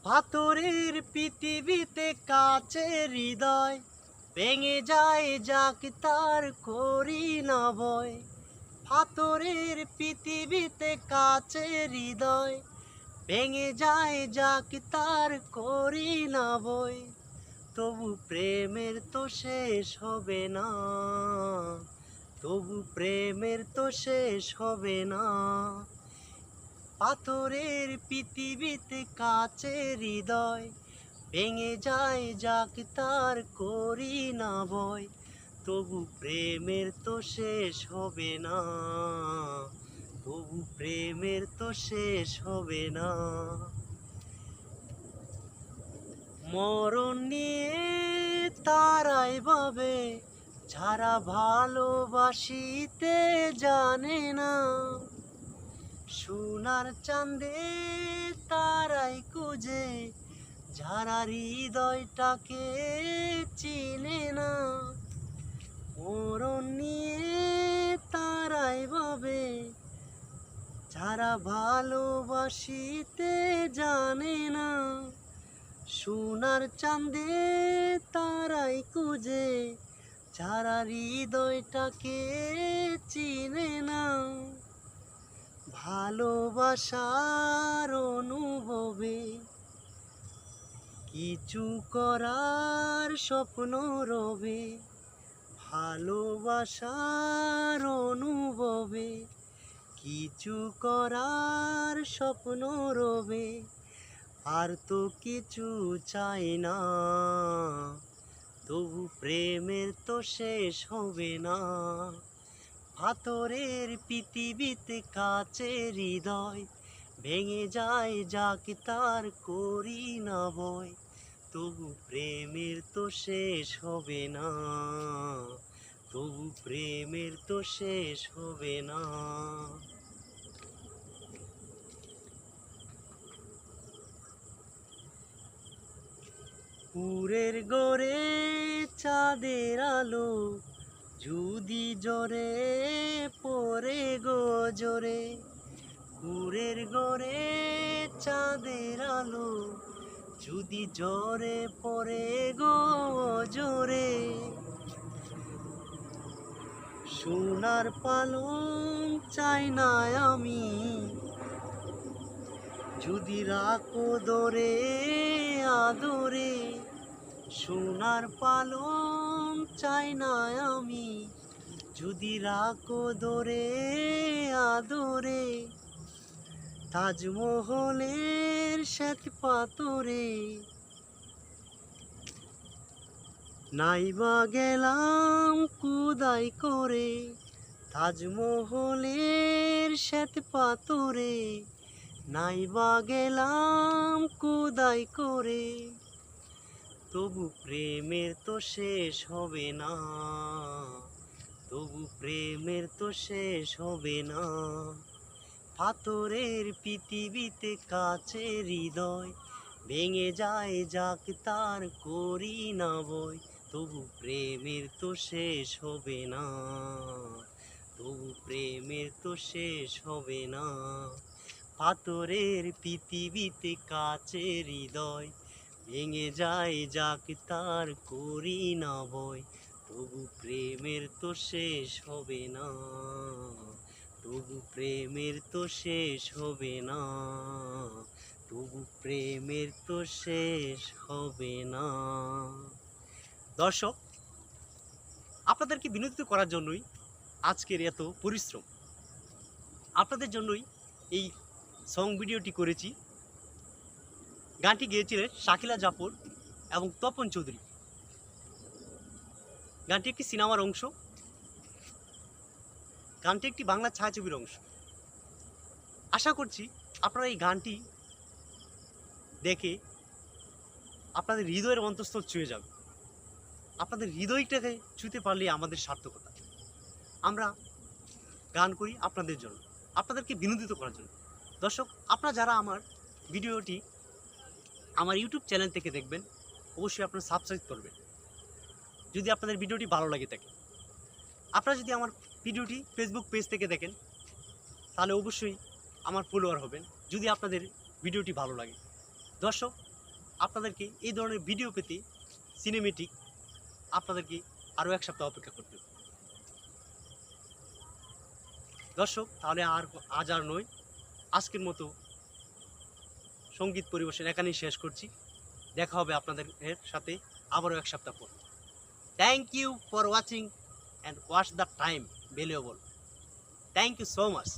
পাথরের পৃথিবীতে কাচের হৃদয় ভেঙে যায় যাক তার করি না ভয়। পাথরের পৃথিবীতে কাচের হৃদয় ভেঙে যায় যাক তার করি না ভয়। তবু প্রেমের তো শেষ হবে না, তবু প্রেমের তো শেষ হবে না। পাথরের পৃথিবীতে কাচের হৃদয় ভেঙে যায় যাক তার করি না ভয়। তবু প্রেমের তো শেষ হবে না, তবু প্রেমের তো শেষ হবে না। মরণ নিয়ে তারাই ভাবে যারা ভালোবাসিতে জানে না। সোনার চাঁদে তারাই খুঁজে যারা হৃদয়টাকে চিনে না। মরণ নিয়ে তারাই ভাবে যারা ভালোবাসিতে জানে না। সোনার চাঁদে তারাই খুঁজে যারা হৃদয়টাকে চিনে না। ভালোবাসার অনুভবে কিছু করার স্বপ্ন রবে, ভালোবাসার অনুভবে কিছু করার স্বপ্ন রবে। আর তো কিছু চাই না, তবু প্রেমের তো শেষ হবে না। পাথরের পৃথিবীতে কাচের হৃদয় ভেঙে যায় যাক তার করি না ভয়। তবু প্রেমের তো শেষ হবে না, তবু প্রেমের তো শেষ হবে না। পুরের গড়ে চাঁদের আলো যদি জোরে পড়ে গো জোরে। পুরের গড়ে চাঁদের আলো যদি জোরে পড়ে গো জোরে। সোনার পালং চাই না আমি যদি রাখো দরে আদরে। সোনার পালং চাই না আমি যদি রাখো দরে আদরে। তাজমহলের শ্বেত পাথরে নাইবা গেলাম খুদাই করে। তাজমহলের শ্বেত পাথরে নাইবা গেলাম খুদাই করে। তবু প্রেমের তো শেষ হবে না, তবু প্রেমের তো শেষ হবে না। পাথরের পৃথিবীতে কাচের হৃদয় ভেঙে যায় যাক তার করি না ভয়। তবু প্রেমের তো শেষ হবে না, তবু প্রেমের তো শেষ হবে না। পাথরের পৃথিবীতে কাচের হৃদয় ভেঙে যায় যাক তার করি না ভয়। তবু প্রেমের তো শেষ হবে না, তবু প্রেমের তো শেষ হবে না, তবু প্রেমের তো শেষ হবে না। দর্শক, আপনাদেরকে বিনোদিত করার জন্যই আজকের এত পরিশ্রম। আপনাদের জন্যই এই সং ভিডিওটি করেছি। গানটি গেয়েছিলেন শাকিলা জাফর এবং তপন চৌধুরী। গানটি একটি সিনেমার অংশ, গানটি একটি বাংলা ছায়াছবির অংশ। আশা করছি আপনারা এই গানটি দেখে আপনাদের হৃদয়ের অন্তঃস্থল ছুঁয়ে যাবে। আপনাদের হৃদয়টাকে ছুঁতে পারলেই আমাদের সার্থকতা। আমরা গান করি আপনাদের জন্য, আপনাদেরকে বিনোদিত করার জন্য। দর্শক, আপনারা যারা আমার ভিডিওটি আমার ইউটিউব চ্যানেল থেকে দেখবেন, অবশ্যই আপনারা সাবস্ক্রাইব করবেন যদি আপনাদের ভিডিওটি ভালো লাগে থাকে। আপনারা যদি আমার ভিডিওটি ফেসবুক পেজ থেকে দেখেন তাহলে অবশ্যই আমার ফলোয়ার হবেন যদি আপনাদের ভিডিওটি ভালো লাগে। দর্শক, আপনাদেরকে এই ধরনের ভিডিও পেতে সিনেমেটিক আপনাদেরকে আরও 1 সপ্তাহ অপেক্ষা করতে হবে। দর্শক, তাহলে আজ আর নয়, আজকের মতো সঙ্গীত পরিবেশন এখানেই শেষ করছি। দেখা হবে আপনাদের সাথে আবারও 1 সপ্তাহ পর। Thank you for watching and watch the time valuable. Thank you so much.